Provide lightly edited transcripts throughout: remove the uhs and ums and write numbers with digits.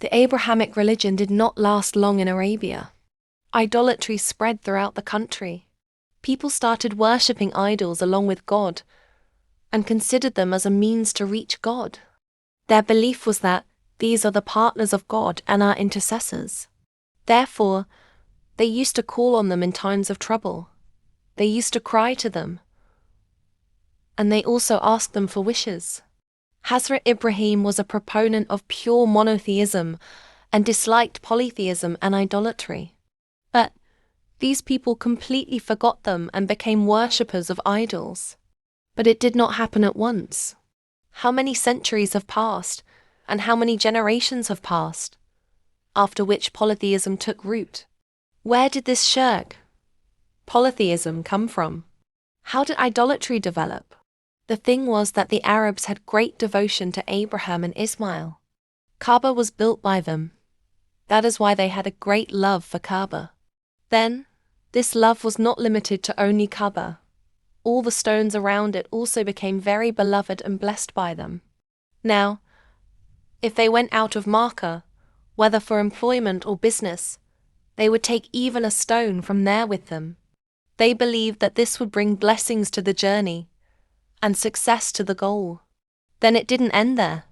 The Abrahamic religion did not last long in Arabia. Idolatry spread throughout the country. People started worshipping idols along with God and considered them as a means to reach God. Their belief was that these are the partners of God and our intercessors. Therefore, they used to call on them in times of trouble. They used to cry to them, and they also asked them for wishes. Hazrat Ibrahim was a proponent of pure monotheism and disliked polytheism and idolatry. But these people completely forgot them and became worshippers of idols. But it did not happen at once. How many centuries have passed, and how many generations have passed, after which polytheism took root? Where did this shirk, polytheism, come from? How did idolatry develop? The thing was that the Arabs had great devotion to Abraham and Ismail. Kaaba was built by them. That is why they had a great love for Kaaba. Then, this love was not limited to only Kaaba. All the stones around it also became very beloved and blessed by them. Now, if they went out of Makkah, whether for employment or business, they would take even a stone from there with them. They believed that this would bring blessings to the journey and success to the goal. Then it didn't end there.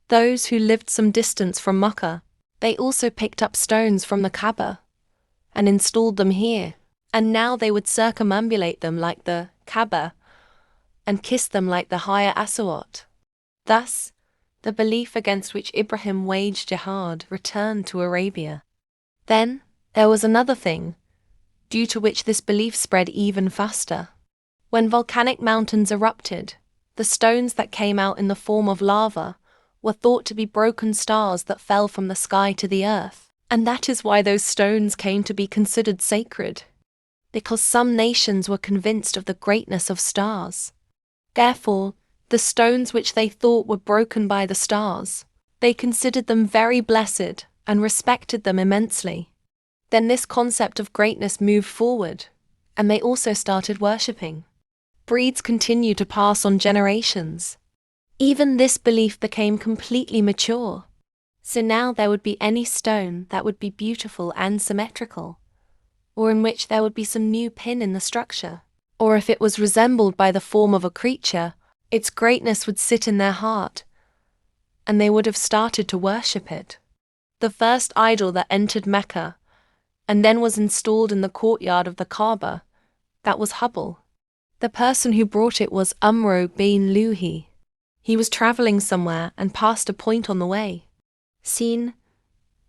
Those who lived some distance from Makkah, they also picked up stones from the Kaaba and installed them here, and now they would circumambulate them like the Kaaba and kiss them like the Hajar Aswad. Thus, the belief against which Ibrahim waged jihad returned to Arabia. Then, there was another thing, due to which this belief spread even faster. When volcanic mountains erupted, the stones that came out in the form of lava were thought to be broken stars that fell from the sky to the earth. And that is why those stones came to be considered sacred, because some nations were convinced of the greatness of stars. Therefore, the stones which they thought were broken by the stars, they considered them very blessed and respected them immensely. Then this concept of greatness moved forward, and they also started worshipping. Breeds continue to pass on generations. Even this belief became completely mature. So now there would be any stone that would be beautiful and symmetrical, or in which there would be some new pin in the structure, or if it was resembled by the form of a creature, its greatness would sit in their heart, and they would have started to worship it. The first idol that entered Mecca, and then was installed in the courtyard of the Kaaba, that was Hubble. The person who brought it was Umro bin Luhi. He was traveling somewhere and passed a point on the way. Scene: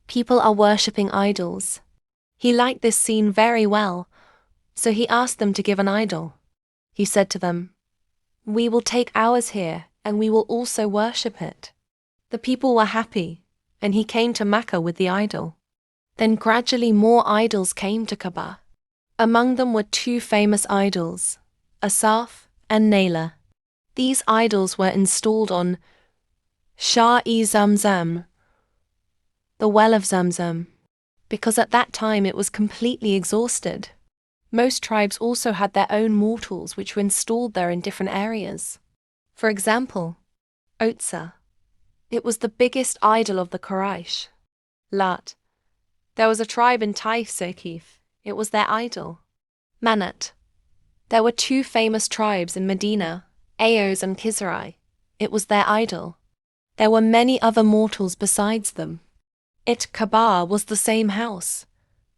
people are worshipping idols. He liked this scene very well, so he asked them to give an idol. He said to them, "We will take ours here, and we will also worship it." The people were happy, and he came to Mecca with the idol. Then gradually more idols came to Kaaba. Among them were two famous idols, Asaf and Naila. These idols were installed on Shah-e-Zamzam, the well of Zamzam, because at that time it was completely exhausted. Most tribes also had their own mortals which were installed there in different areas. For example, Otsa. It was the biggest idol of the Quraysh. Lat. There was a tribe in Taif Saqif. It was their idol. Manat. There were two famous tribes in Medina, Aos and Khizrai. It was their idol. There were many other mortals besides them. Kaaba was the same house,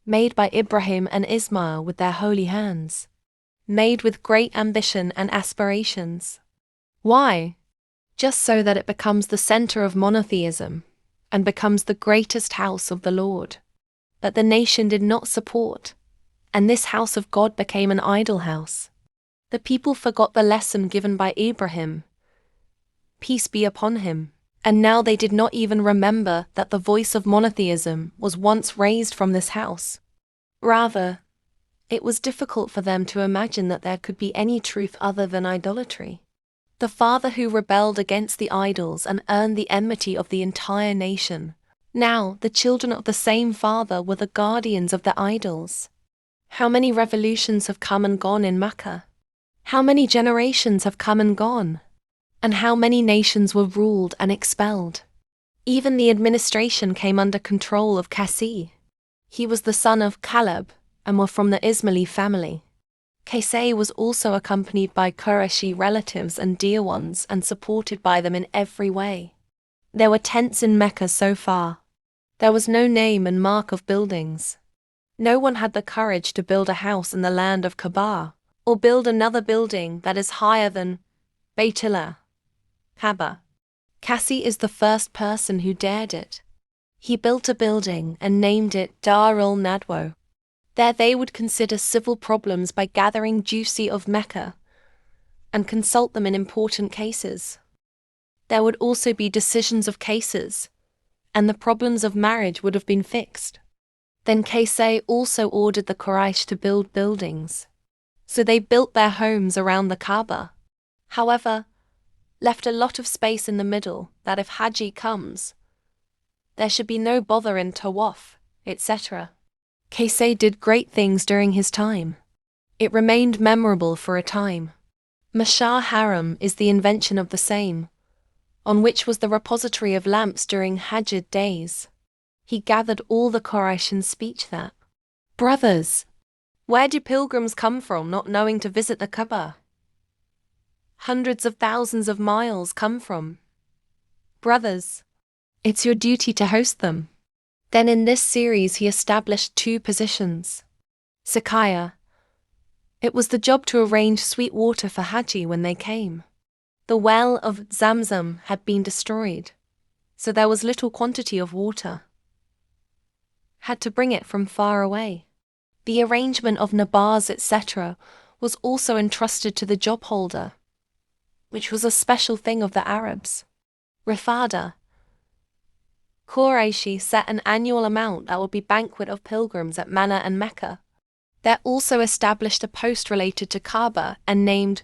made by Ibrahim and Ismail with their holy hands, made with great ambition and aspirations. Why? Just so that it becomes the center of monotheism and becomes the greatest house of the Lord. But the nation did not support, and this house of God became an idol house. The people forgot the lesson given by Ibrahim, peace be upon him, and now they did not even remember that the voice of monotheism was once raised from this house. Rather, it was difficult for them to imagine that there could be any truth other than idolatry. The father who rebelled against the idols and earned the enmity of the entire nation. Now, the children of the same father were the guardians of the idols. How many revolutions have come and gone in Mecca? How many generations have come and gone? And how many nations were ruled and expelled? Even the administration came under control of Qassi. He was the son of Kaleb and were from the Ismaili family. Qassi was also accompanied by Qurayshi relatives and dear ones and supported by them in every way. There were tents in Mecca so far. There was no name and mark of buildings. No one had the courage to build a house in the land of Kaaba, or build another building that is higher than Baytullah, Kaaba. Qassi is the first person who dared it. He built a building and named it Darul Nadwa. There they would consider civil problems by gathering juicy of Mecca and consult them in important cases. There would also be decisions of cases, and the problems of marriage would have been fixed. Then Qassi also ordered the Quraysh to build buildings. So they built their homes around the Kaaba. However, left a lot of space in the middle that if Haji comes, there should be no bother in Tawaf, etc. Qassi did great things during his time. It remained memorable for a time. Mashar Haram is the invention of the same, on which was the repository of lamps during Hajj days. He gathered all the Quraysh in speech that, "Brothers, where do pilgrims come from not knowing to visit the Kaaba? Hundreds of thousands of miles come from. Brothers, it's your duty to host them." Then in this series he established two positions. Sakaya. It was the job to arrange sweet water for Haji when they came. The well of Zamzam had been destroyed, so there was little quantity of water. Had to bring it from far away. The arrangement of nabars, etc. was also entrusted to the job holder, which was a special thing of the Arabs. Rifada. Qurayshi set an annual amount that would be banquet of pilgrims at Mana and Mecca. There also established a post related to Kaaba and named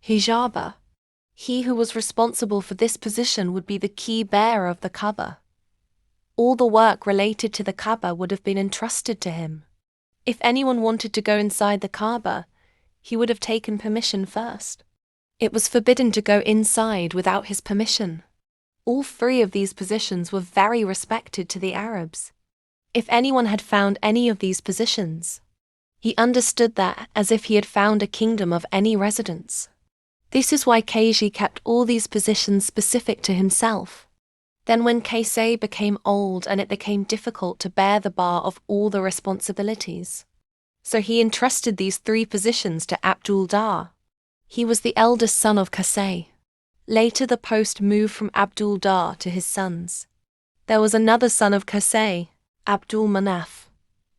Hijaba. He who was responsible for this position would be the key bearer of the Kaaba. All the work related to the Kaaba would have been entrusted to him. If anyone wanted to go inside the Kaaba, he would have taken permission first. It was forbidden to go inside without his permission. All three of these positions were very respected to the Arabs. If anyone had found any of these positions, he understood that as if he had found a kingdom of any residence. This is why Qassi kept all these positions specific to himself. Then when Qassi became old and it became difficult to bear the bar of all the responsibilities, so he entrusted these three positions to Abdul Dar. He was the eldest son of Qassi. Later the post moved from Abdul Dar to his sons. There was another son of Qassi, Abdul Manaf.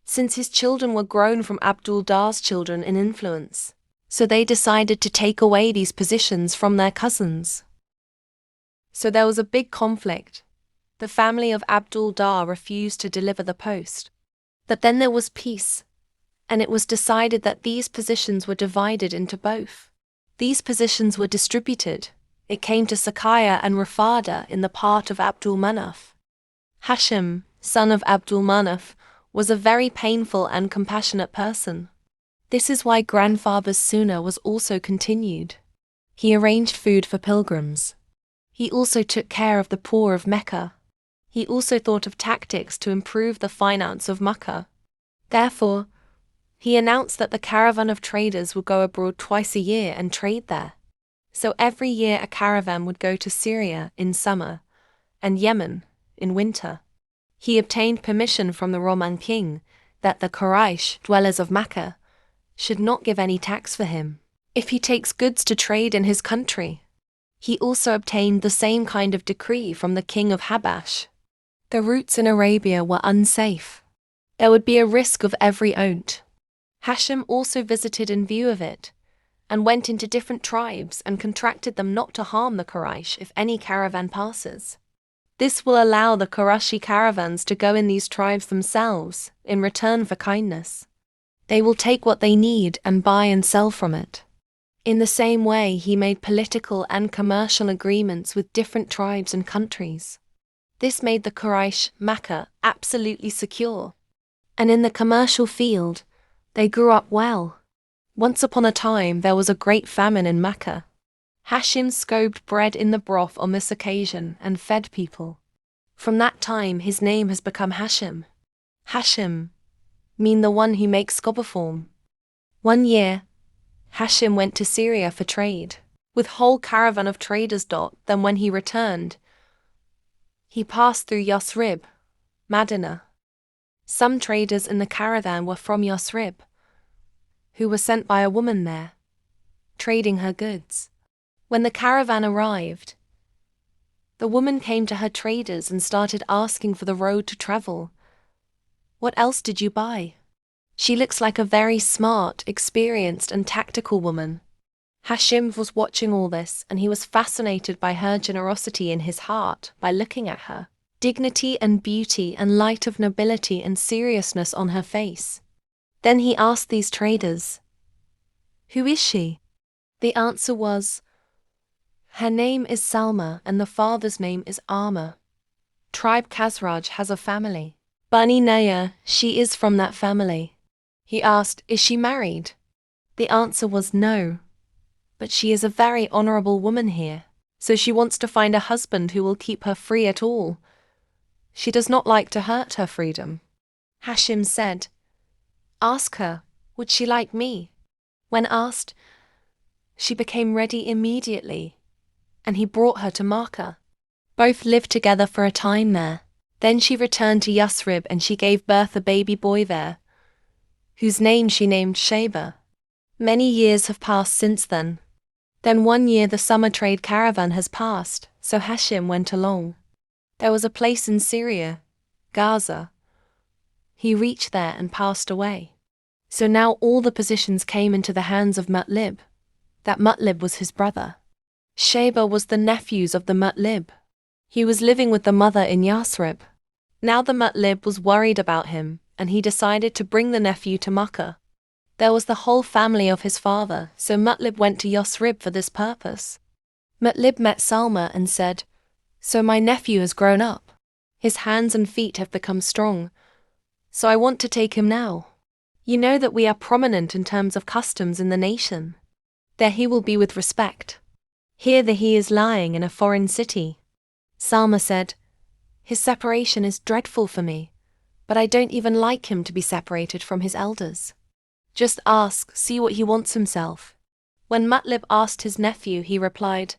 Since his children were grown from Abdul Dar's children in influence, so they decided to take away these positions from their cousins. So there was a big conflict. The family of Abdul Dar refused to deliver the post. But then there was peace, and it was decided that these positions were divided into both. These positions were distributed. It came to Sakaya and Rafada in the part of Abdul Manaf. Hashim, son of Abdul Manaf, was a very painful and compassionate person. This is why grandfather's sunnah was also continued. He arranged food for pilgrims. He also took care of the poor of Mecca. He also thought of tactics to improve the finance of Mecca. Therefore, he announced that the caravan of traders would go abroad twice a year and trade there. So every year a caravan would go to Syria in summer and Yemen in winter. He obtained permission from the Roman king that the Quraysh, dwellers of Mecca, should not give any tax for him if he takes goods to trade in his country. He also obtained the same kind of decree from the king of Habash. The routes in Arabia were unsafe. There would be a risk of every oat. Hashim also visited in view of it, and went into different tribes and contracted them not to harm the Quraysh if any caravan passes. This will allow the Qurayshi caravans to go in these tribes themselves in return for kindness. They will take what they need and buy and sell from it. In the same way, he made political and commercial agreements with different tribes and countries. This made the Quraysh Mecca absolutely secure. And in the commercial field, they grew up well. Once upon a time, there was a great famine in Mecca. Hashim scooped bread in the broth on this occasion and fed people. From that time his name has become Hashim. Hashim mean the one who makes scholar form. One year, Hashim went to Syria for trade, with whole caravan of traders. Then when he returned, he passed through Yasrib, Medina. Some traders in the caravan were from Yasrib, who were sent by a woman there, trading her goods. When the caravan arrived, the woman came to her traders and started asking for the road to travel. What else did you buy? She looks like a very smart, experienced and tactical woman. Hashim was watching all this, and he was fascinated by her generosity in his heart by looking at her dignity and beauty and light of nobility and seriousness on her face. Then he asked these traders, "Who is she?" The answer was, "Her name is Salma and the father's name is Amr. Tribe Khazraj has a family. Bani Naya, she is from that family." He asked, "Is she married?" The answer was no, but she is a very honorable woman here, so she wants to find a husband who will keep her free at all. She does not like to hurt her freedom. Hashim said, "Ask her, would she like me?" When asked, she became ready immediately, and he brought her to Makkah. Both lived together for a time there. Then she returned to Yasrib and she gave birth a baby boy there, whose name she named Sheba. Many years have passed since then. Then one year the summer trade caravan has passed, so Hashim went along. There was a place in Syria, Gaza. He reached there and passed away. So now all the positions came into the hands of Mutlib. That Mutlib was his brother. Sheba was the nephews of the Mutlib. He was living with the mother in Yasrib. Now the Mutlib was worried about him, and he decided to bring the nephew to Makkah. There was the whole family of his father, so Mutlib went to Yasrib for this purpose. Mutlib met Salma and said, "So my nephew has grown up. His hands and feet have become strong, so I want to take him now. You know that we are prominent in terms of customs in the nation. There he will be with respect. Here he is lying in a foreign city." Salma said, "His separation is dreadful for me, but I don't even like him to be separated from his elders. Just ask, see what he wants himself." When Mutlib asked his nephew, he replied,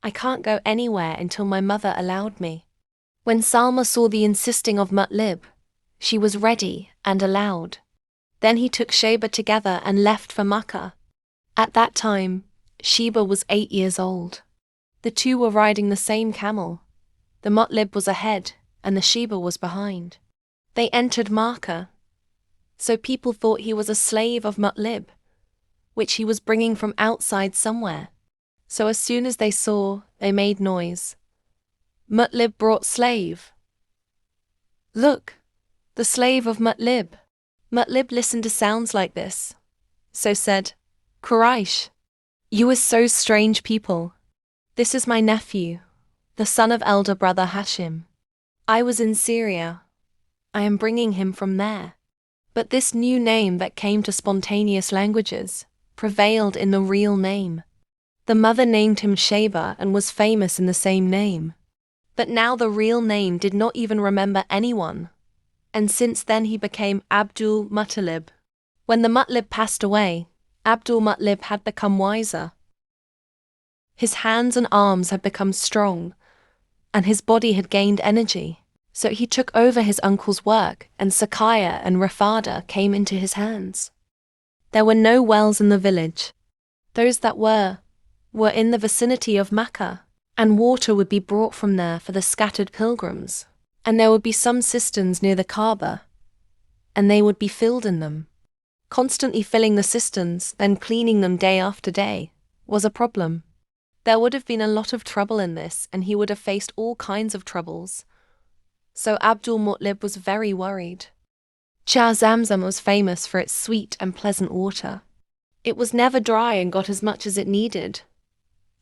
"I can't go anywhere until my mother allowed me." When Salma saw the insisting of Mutlib, she was ready and allowed. Then he took Sheba together and left for Makkah. At that time, Sheba was 8 years old. The two were riding the same camel. The Mutlib was ahead and the Sheba was behind. They entered Makkah, so people thought he was a slave of Mutlib, which he was bringing from outside somewhere. So as soon as they saw, they made noise. "Mutlib brought slave. Look, the slave of Mutlib." Mutlib listened to sounds like this, so said, "Quraysh, you are so strange people. This is my nephew, the son of elder brother Hashim. I was in Syria. I am bringing him from there." But this new name that came to spontaneous languages prevailed in the real name. The mother named him Sheba and was famous in the same name. But now the real name did not even remember anyone, and since then he became Abdul Muttalib. When the Mutlib passed away, Abdul Muttalib had become wiser. His hands and arms had become strong, and his body had gained energy. So he took over his uncle's work, and Sakaya and Rafada came into his hands. There were no wells in the village. Those that were in the vicinity of Makkah, and water would be brought from there for the scattered pilgrims. And there would be some cisterns near the Kaaba, and they would be filled in them. Constantly filling the cisterns, then cleaning them day after day, was a problem. There would have been a lot of trouble in this, and he would have faced all kinds of troubles. So Abdul Muttalib was very worried. Char Zamzam was famous for its sweet and pleasant water. It was never dry and got as much as it needed.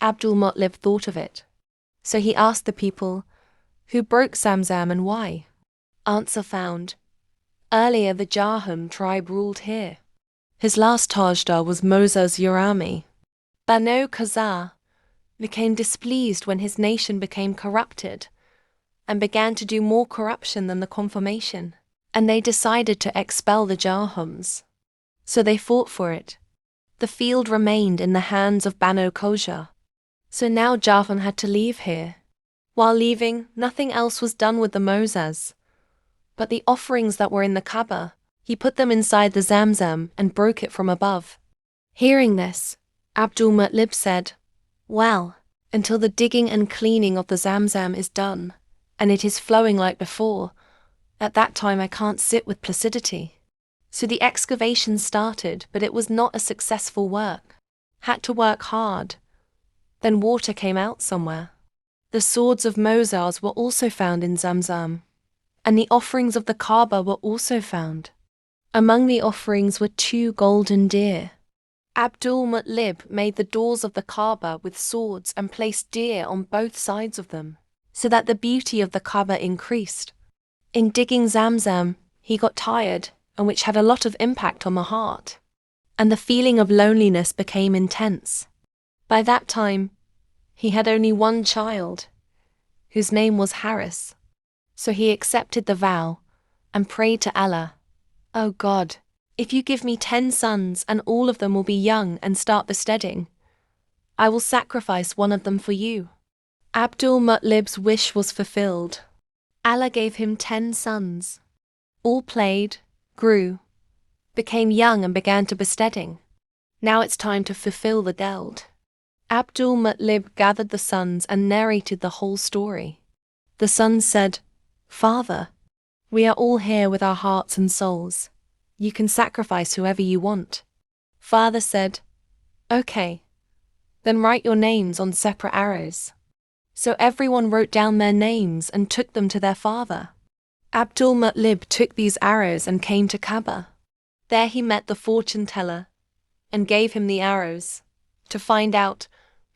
Abdul Muttalib thought of it. So he asked the people, "Who broke Zamzam and why?" Answer found, "Earlier the Jahum tribe ruled here. His last Tajdar was Moses Yarami. Banu Khazar became displeased when his nation became corrupted, and began to do more corruption than the confirmation, and they decided to expel the Jahums. So they fought for it. The field remained in the hands of Banu Koja. So now Jafar had to leave here. While leaving, nothing else was done with the Moses, but the offerings that were in the Kaaba, he put them inside the Zamzam and broke it from above. Hearing this, Abdul Muttalib said, "Well, until the digging and cleaning of the Zamzam is done, and it is flowing like before, at that time I can't sit with placidity." So the excavation started, but it was not a successful work. Had to work hard. Then water came out somewhere. The swords of Moses were also found in Zamzam, and the offerings of the Kaaba were also found. Among the offerings were 2 golden deer. Abdul Muttalib made the doors of the Kaaba with swords and placed deer on both sides of them, so that the beauty of the Kaaba increased. In digging Zamzam, he got tired, and which had a lot of impact on the heart, and the feeling of loneliness became intense. By that time, he had only one child, whose name was Haris. So he accepted the vow and prayed to Allah, "O God, if you give me 10 sons and all of them will be young and start besteading, I will sacrifice one of them for you." Abdul Muttalib's wish was fulfilled. Allah gave him 10 sons. All played, grew, became young and began to besteading. Now it's time to fulfill the deed. Abdul Muttalib gathered the sons and narrated the whole story. The sons said, "Father, we are all here with our hearts and souls. You can sacrifice whoever you want." Father said, "Okay, then write your names on separate arrows." So everyone wrote down their names and took them to their father. Abdul Muttalib took these arrows and came to Kaaba. There he met the fortune teller and gave him the arrows to find out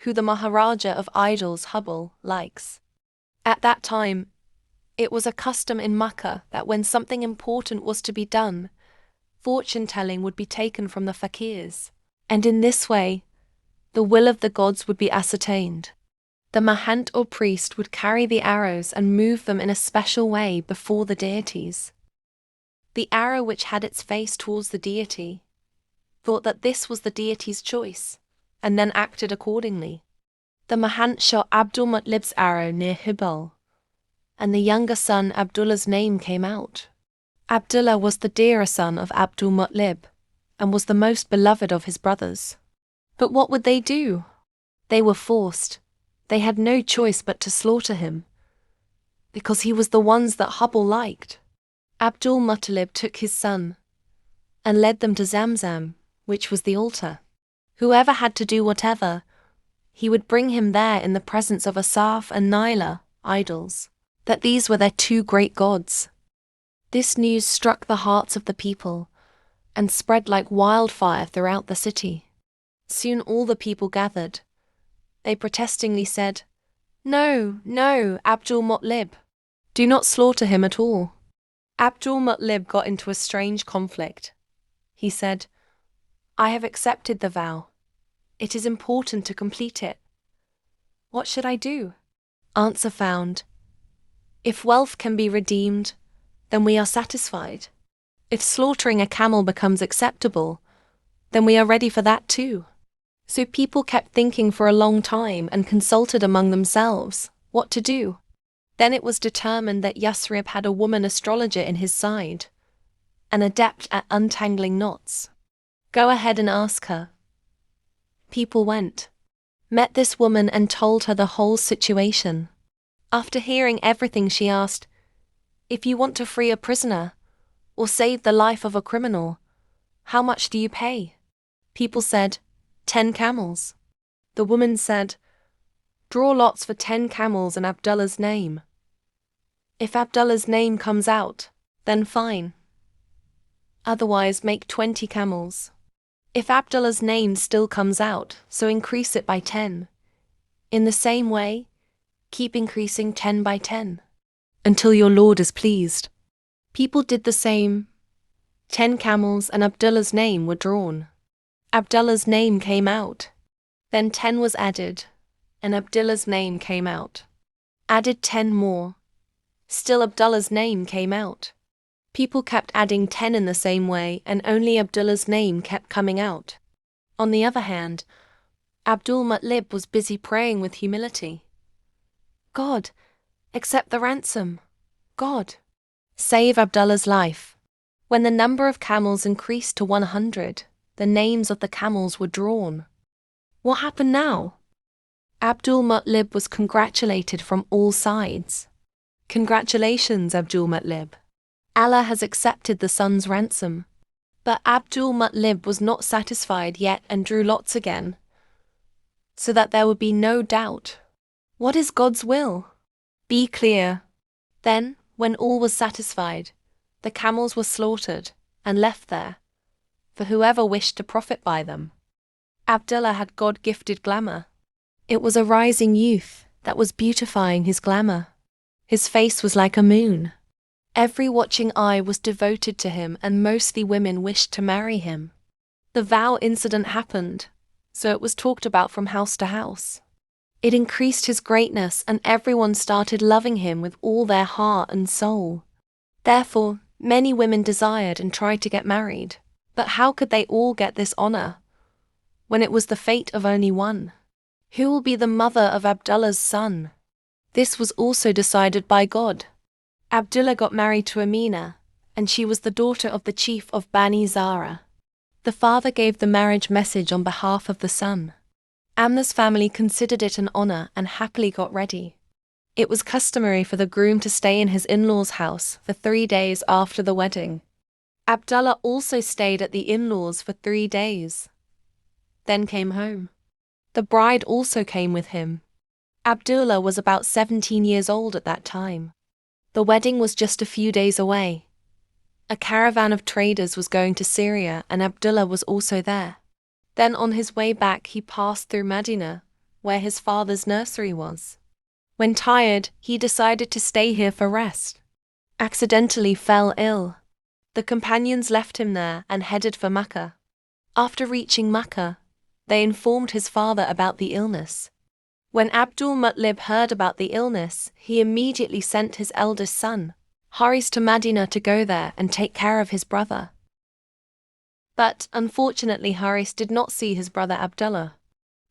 who the Maharaja of idols Hubble likes. At that time, it was a custom in Makkah that when something important was to be done, fortune-telling would be taken from the fakirs, and in this way, the will of the gods would be ascertained. The mahant or priest would carry the arrows and move them in a special way before the deities. The arrow which had its face towards the deity thought that this was the deity's choice, and then acted accordingly. The mahant shot Abdul Muttalib's arrow near Hubal, and the younger son Abdullah's name came out. Abdullah was the dearer son of Abdul Muttalib, and was the most beloved of his brothers. But what would they do? They were forced. They had no choice but to slaughter him, because he was the ones that Hubble liked. Abdul Muttalib took his son, and led them to Zamzam, which was the altar. Whoever had to do whatever, he would bring him there in the presence of Asaf and Naila, idols, that these were their 2 great gods. This news struck the hearts of the people, and spread like wildfire throughout the city. Soon all the people gathered. They protestingly said, "No, no, Abdul Muttalib. Do not slaughter him at all." Abdul Muttalib got into a strange conflict. He said, "I have accepted the vow. It is important to complete it. What should I do?" Answer found, "If wealth can be redeemed, then we are satisfied. If slaughtering a camel becomes acceptable, then we are ready for that too." So people kept thinking for a long time and consulted among themselves what to do. Then it was determined that Yasrib had a woman astrologer in his side, an adept at untangling knots. "Go ahead and ask her." People went, met this woman and told her the whole situation. After hearing everything, she asked, "If you want to free a prisoner or save the life of a criminal, how much do you pay?" People said, 10 camels. The woman said, "Draw lots for 10 camels in Abdullah's name. If Abdullah's name comes out, then fine. Otherwise make 20 camels. If Abdullah's name still comes out, so increase it by 10. In the same way, keep increasing 10 by 10, until your Lord is pleased." People did the same. 10 camels and Abdullah's name were drawn. Abdullah's name came out. Then 10 was added, and Abdullah's name came out. Added 10 more, Still Abdullah's name came out. People kept adding 10 in the same way, and only Abdullah's name kept coming out. On the other hand, Abdul Muttalib was busy praying with humility. God, accept the ransom. God, save Abdullah's life. When the number of camels increased to 100, the names of the camels were drawn. What happened now? Abdul Muttalib was congratulated from all sides. Congratulations, Abdul Muttalib. Allah has accepted the son's ransom. But Abdul Muttalib was not satisfied yet and drew lots again, so that there would be no doubt. What is God's will? Be clear. Then, when all was satisfied, the camels were slaughtered and left there, for whoever wished to profit by them. Abdullah had God-gifted glamour. It was a rising youth that was beautifying his glamour. His face was like a moon. Every watching eye was devoted to him, and mostly women wished to marry him. The vow incident happened, so it was talked about from house to house. It increased his greatness, and everyone started loving him with all their heart and soul. Therefore, many women desired and tried to get married. But how could they all get this honor, when it was the fate of only one? Who will be the mother of Abdullah's son? This was also decided by God. Abdullah got married to Amina, and she was the daughter of the chief of Bani Zara. The father gave the marriage message on behalf of the son. Amna's family considered it an honor and happily got ready. It was customary for the groom to stay in his in-laws' house for 3 days after the wedding. Abdullah also stayed at the in-laws for 3 days, then came home. The bride also came with him. Abdullah was about 17 years old at that time. The wedding was just a few days away. A caravan of traders was going to Syria, and Abdullah was also there. Then on his way back he passed through Medina, where his father's nursery was. When tired, he decided to stay here for rest. Accidentally fell ill. The companions left him there and headed for Mecca. After reaching Mecca, they informed his father about the illness. When Abdul Muttalib heard about the illness, he immediately sent his eldest son, Haris, to Medina to go there and take care of his brother. But, unfortunately, Haris did not see his brother Abdullah.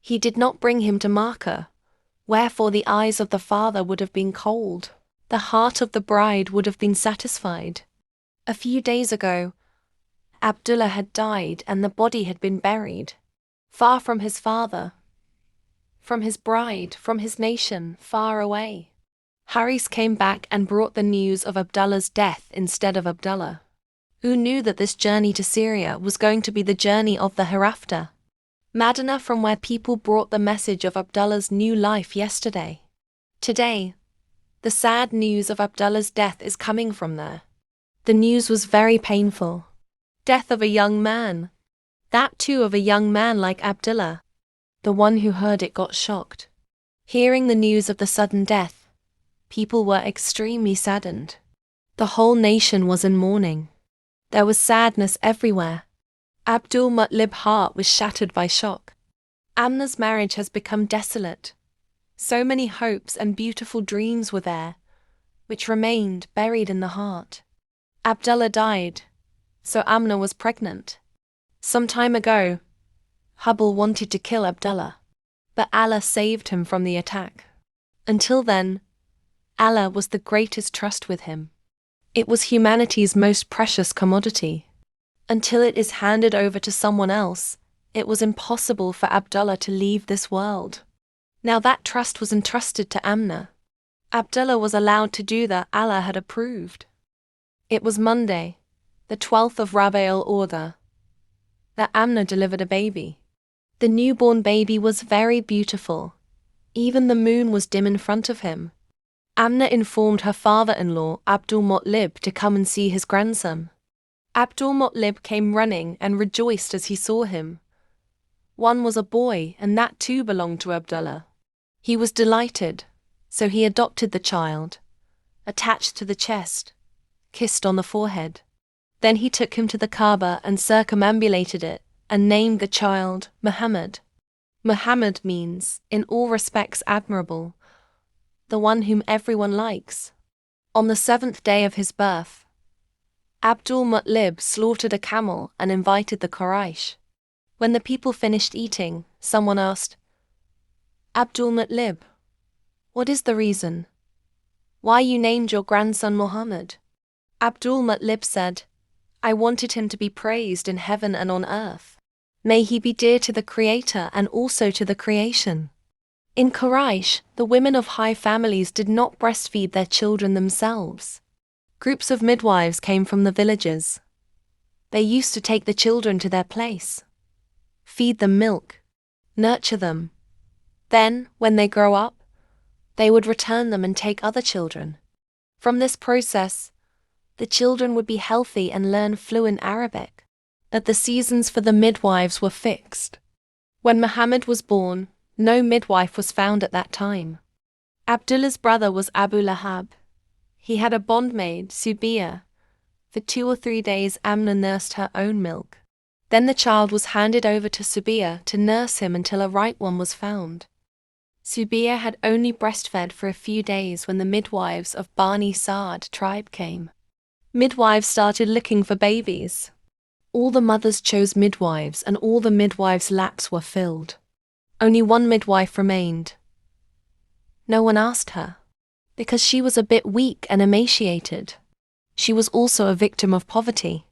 He did not bring him to Mecca, wherefore the eyes of the father would have been cold. The heart of the bride would have been satisfied. A few days ago, Abdullah had died and the body had been buried, far from his father, from his bride, from his nation, far away. Haris came back and brought the news of Abdullah's death instead of Abdullah. Who knew that this journey to Syria was going to be the journey of the hereafter? Medina, from where people brought the message of Abdullah's new life yesterday. Today, the sad news of Abdullah's death is coming from there. The news was very painful. Death of a young man. That too of a young man like Abdullah. The one who heard it got shocked. Hearing the news of the sudden death, people were extremely saddened. The whole nation was in mourning. There was sadness everywhere. Abdul Muttalib's heart was shattered by shock. Amna's marriage has become desolate. So many hopes and beautiful dreams were there, which remained buried in the heart. Abdullah died, so Amna was pregnant. Some time ago, Hubble wanted to kill Abdullah, but Allah saved him from the attack. Until then, Allah was the greatest trust with him. It was humanity's most precious commodity. Until it is handed over to someone else, it was impossible for Abdullah to leave this world. Now that trust was entrusted to Amna. Abdullah was allowed to do that Allah had approved. It was Monday, the 12th of Rabi' al-Awwal, that Amna delivered a baby. The newborn baby was very beautiful. Even the moon was dim in front of him. Amna informed her father-in-law, Abdul Muttalib, to come and see his grandson. Abdul Muttalib came running and rejoiced as he saw him. One was a boy, and that too belonged to Abdullah. He was delighted, so he adopted the child, attached to the chest, kissed on the forehead. Then he took him to the Kaaba and circumambulated it, and named the child Muhammad. Muhammad means, in all respects admirable, the one whom everyone likes. On the 7th day of his birth, Abdul-Muttalib slaughtered a camel and invited the Quraysh. When the people finished eating, someone asked, Abdul-Muttalib, what is the reason? Why you named your grandson Muhammad? Abdul-Muttalib said, I wanted him to be praised in heaven and on earth. May he be dear to the Creator and also to the creation. In Quraysh, the women of high families did not breastfeed their children themselves. Groups of midwives came from the villages. They used to take the children to their place, feed them milk, nurture them. Then, when they grow up, they would return them and take other children. From this process, the children would be healthy and learn fluent Arabic. That the seasons for the midwives were fixed. When Muhammad was born, no midwife was found at that time. Abdullah's brother was Abu Lahab. He had a bondmaid, Subia. For 2 or 3 days Amna nursed her own milk. Then the child was handed over to Subia to nurse him until a right one was found. Subia had only breastfed for a few days when the midwives of Bani Sa'd tribe came. Midwives started looking for babies. All the mothers chose midwives and all the midwives' laps were filled. Only one midwife remained. No one asked her, because she was a bit weak and emaciated. She was also a victim of poverty.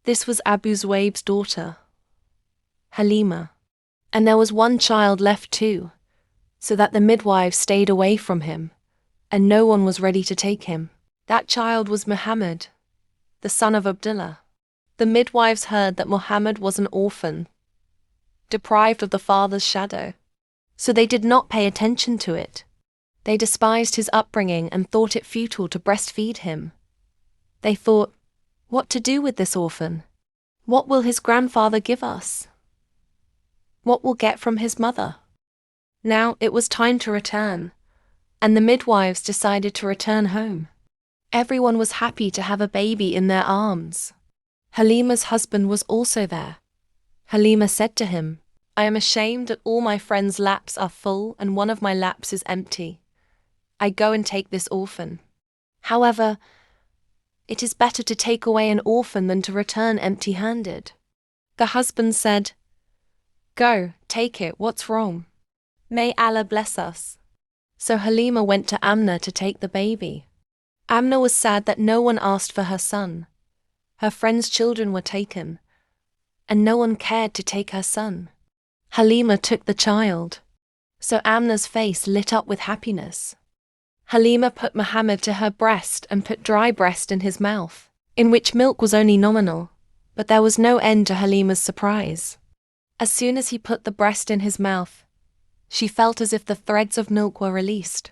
This was Abu Zubayb's daughter, Halima. And there was one child left too, so that the midwives stayed away from him, and no one was ready to take him. That child was Muhammad, the son of Abdullah. The midwives heard that Muhammad was an orphan, deprived of the father's shadow, so they did not pay attention to it. They despised his upbringing and thought it futile to breastfeed him. They thought, what to do with this orphan? What will his grandfather give us? What will get from his mother? Now it was time to return, and the midwives decided to return home. Everyone was happy to have a baby in their arms. Halima's husband was also there. Halima said to him, I am ashamed that all my friends' laps are full and one of my laps is empty. I go and take this orphan. However, it is better to take away an orphan than to return empty-handed. The husband said, Go, take it, what's wrong? May Allah bless us. So Halima went to Amna to take the baby. Amna was sad that no one asked for her son. Her friends' children were taken, and no one cared to take her son. Halima took the child, so Amna's face lit up with happiness. Halima put Muhammad to her breast and put dry breast in his mouth, in which milk was only nominal, but there was no end to Halima's surprise. As soon as he put the breast in his mouth, she felt as if the threads of milk were released.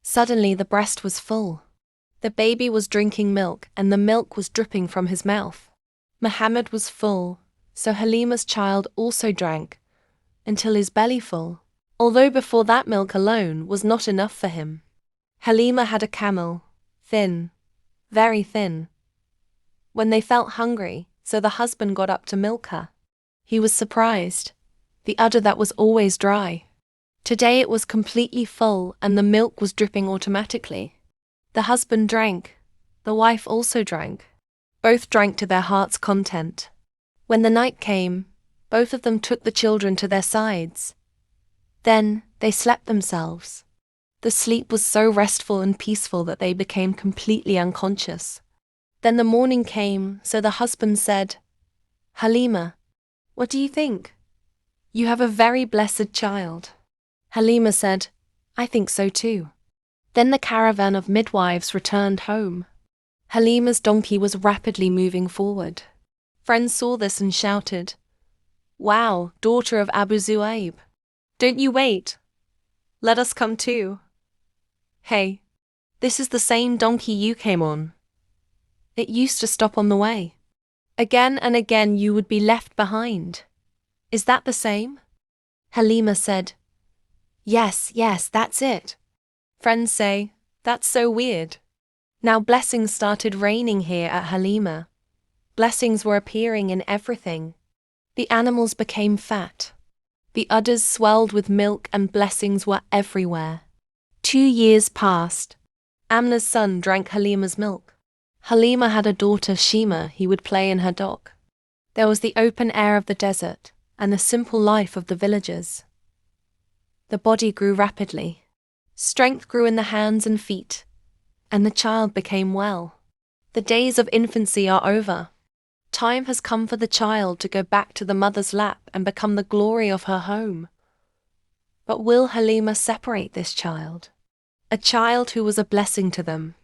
Suddenly the breast was full. The baby was drinking milk and the milk was dripping from his mouth. Muhammad was full, so Halima's child also drank, until his belly full, although before that milk alone was not enough for him. Halima had a camel, thin, very thin. When they felt hungry, so the husband got up to milk her. He was surprised. The udder that was always dry. Today it was completely full and the milk was dripping automatically. The husband drank. The wife also drank. Both drank to their heart's content. When the night came, both of them took the children to their sides. Then they slept themselves. The sleep was so restful and peaceful that they became completely unconscious. Then the morning came, so the husband said, Halima, what do you think? You have a very blessed child. Halima said, I think so too. Then the caravan of midwives returned home. Halima's donkey was rapidly moving forward. Friends saw this and shouted, Wow, daughter of Abu Zubayb. Don't you wait. Let us come too. Hey, this is the same donkey you came on. It used to stop on the way. Again and again you would be left behind. Is that the same? Halima said, Yes, that's it. Friends say, that's so weird. Now blessings started raining here at Halima. Blessings were appearing in everything. The animals became fat. The udders swelled with milk and blessings were everywhere. 2 years passed. Amna's son drank Halima's milk. Halima had a daughter, Shima, he would play in her dock. There was the open air of the desert and the simple life of the villagers. The body grew rapidly. Strength grew in the hands and feet, and the child became well. The days of infancy are over. Time has come for the child to go back to the mother's lap and become the glory of her home. But will Halima separate this child? A child who was a blessing to them.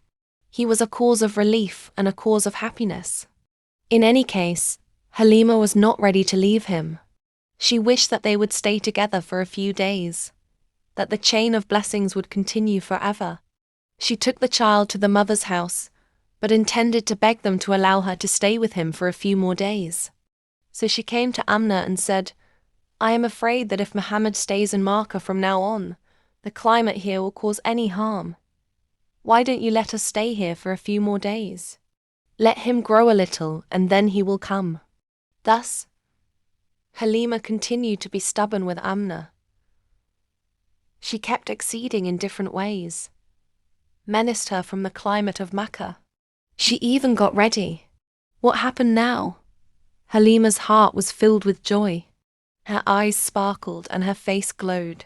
He was a cause of relief and a cause of happiness. In any case, Halima was not ready to leave him. She wished that they would stay together for a few days, that the chain of blessings would continue forever. She took the child to the mother's house, but intended to beg them to allow her to stay with him for a few more days. So she came to Amna and said, "I am afraid that if Muhammad stays in Makkah from now on, the climate here will cause any harm. Why don't you let us stay here for a few more days? Let him grow a little and then he will come." Thus, Halima continued to be stubborn with Amna. She kept acceding in different ways, menaced her from the climate of Makkah. She even got ready. What happened now? Halima's heart was filled with joy. Her eyes sparkled and her face glowed.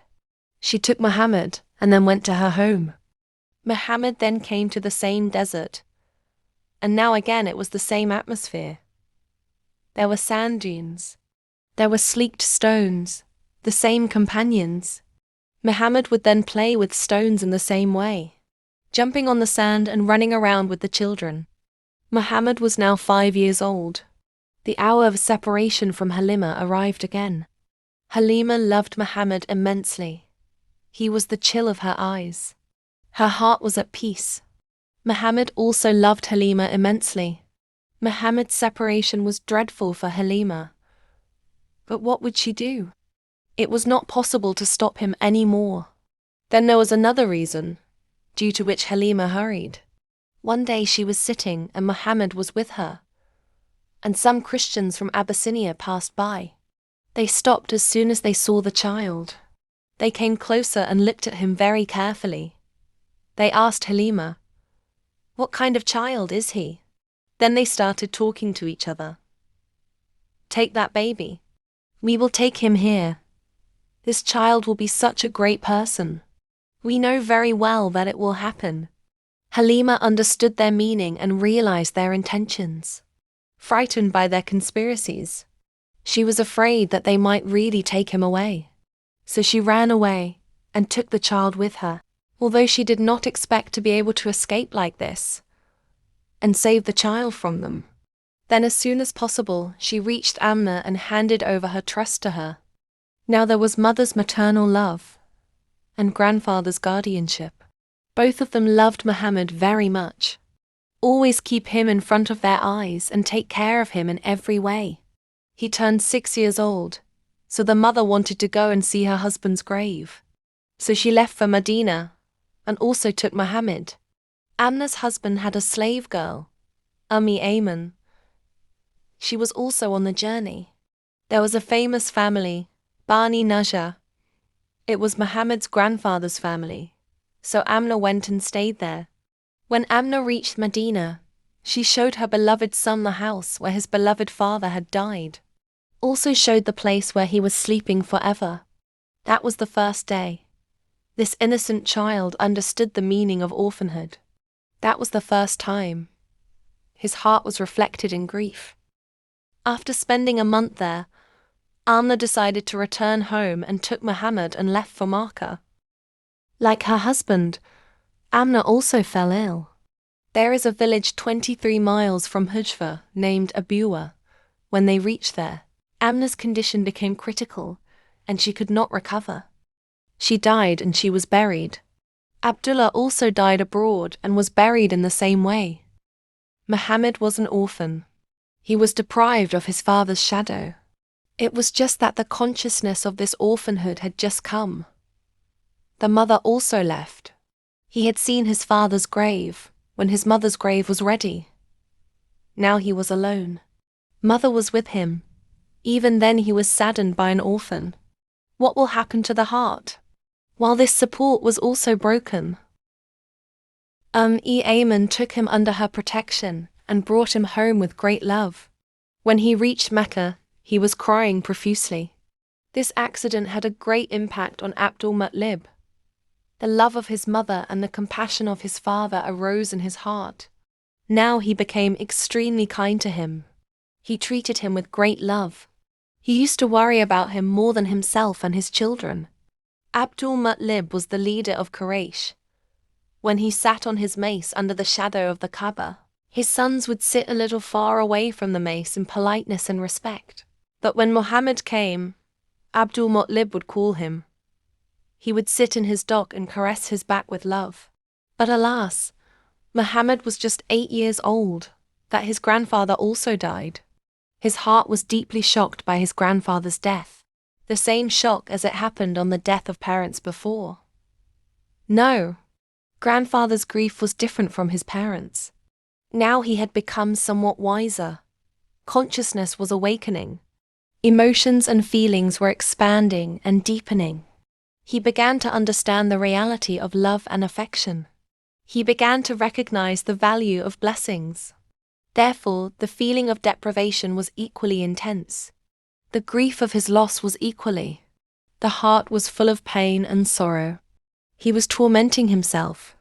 She took Muhammad and then went to her home. Muhammad then came to the same desert, and now again it was the same atmosphere. There were sand dunes. There were sleeked stones, the same companions. Muhammad would then play with stones in the same way, jumping on the sand and running around with the children. Muhammad was now 5 years old. The hour of separation from Halima arrived again. Halima loved Muhammad immensely. He was the chill of her eyes. Her heart was at peace. Muhammad also loved Halima immensely. Muhammad's separation was dreadful for Halima. But what would she do? It was not possible to stop him any more. Then there was another reason, due to which Halima hurried. One day she was sitting and Muhammad was with her, and some Christians from Abyssinia passed by. They stopped as soon as they saw the child. They came closer and looked at him very carefully. They asked Halima, "What kind of child is he?" Then they started talking to each other. "Take that baby. We will take him here. This child will be such a great person. We know very well that it will happen." Halima understood their meaning and realized their intentions. Frightened by their conspiracies, she was afraid that they might really take him away. So she ran away and took the child with her, although she did not expect to be able to escape like this and save the child from them. Then as soon as possible, she reached Amna and handed over her trust to her. Now there was mother's maternal love and grandfather's guardianship. Both of them loved Muhammad very much. Always keep him in front of their eyes and take care of him in every way. He turned 6 years old, so the mother wanted to go and see her husband's grave. So she left for Medina and also took Muhammad. Amna's husband had a slave girl, Ayman. She was also on the journey. There was a famous family, Bani Najjar. It was Muhammad's grandfather's family, so Amna went and stayed there. When Amna reached Medina, she showed her beloved son the house where his beloved father had died. Also showed the place where he was sleeping forever. That was the first day. This innocent child understood the meaning of orphanhood. That was the first time. His heart was reflected in grief. After spending a month there, Amna decided to return home and took Muhammad and left for Makkah. Like her husband, Amna also fell ill. There is a village 23 miles from Hujfa named Abuwa. When they reached there, Amna's condition became critical and she could not recover. She died and she was buried. Abdullah also died abroad and was buried in the same way. Muhammad was an orphan. He was deprived of his father's shadow. It was just that the consciousness of this orphanhood had just come. The mother also left. He had seen his father's grave when his mother's grave was ready. Now he was alone. Mother was with him. Even then he was saddened by an orphan. What will happen to the heart? While this support was also broken. Ayman took him under her protection and brought him home with great love. When he reached Mecca, he was crying profusely. This accident had a great impact on Abdul-Muttalib. The love of his mother and the compassion of his father arose in his heart. Now he became extremely kind to him. He treated him with great love. He used to worry about him more than himself and his children. Abdul-Muttalib was the leader of Quraysh. When he sat on his mace under the shadow of the Kaaba, his sons would sit a little far away from the mace in politeness and respect. But when Muhammad came, Abdul-Muttalib would call him. He would sit in his dock and caress his back with love. But alas, Muhammad was just 8 years old, that his grandfather also died. His heart was deeply shocked by his grandfather's death, the same shock as it happened on the death of parents before. No, grandfather's grief was different from his parents'. Now he had become somewhat wiser. Consciousness was awakening. Emotions and feelings were expanding and deepening. He began to understand the reality of love and affection. He began to recognize the value of blessings. Therefore, the feeling of deprivation was equally intense. The grief of his loss was equally. The heart was full of pain and sorrow. He was tormenting himself,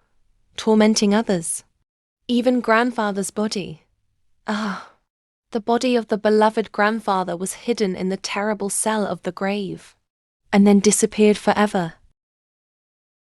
tormenting others. Even grandfather's body. The body of the beloved grandfather was hidden in the terrible cell of the grave, and then disappeared forever.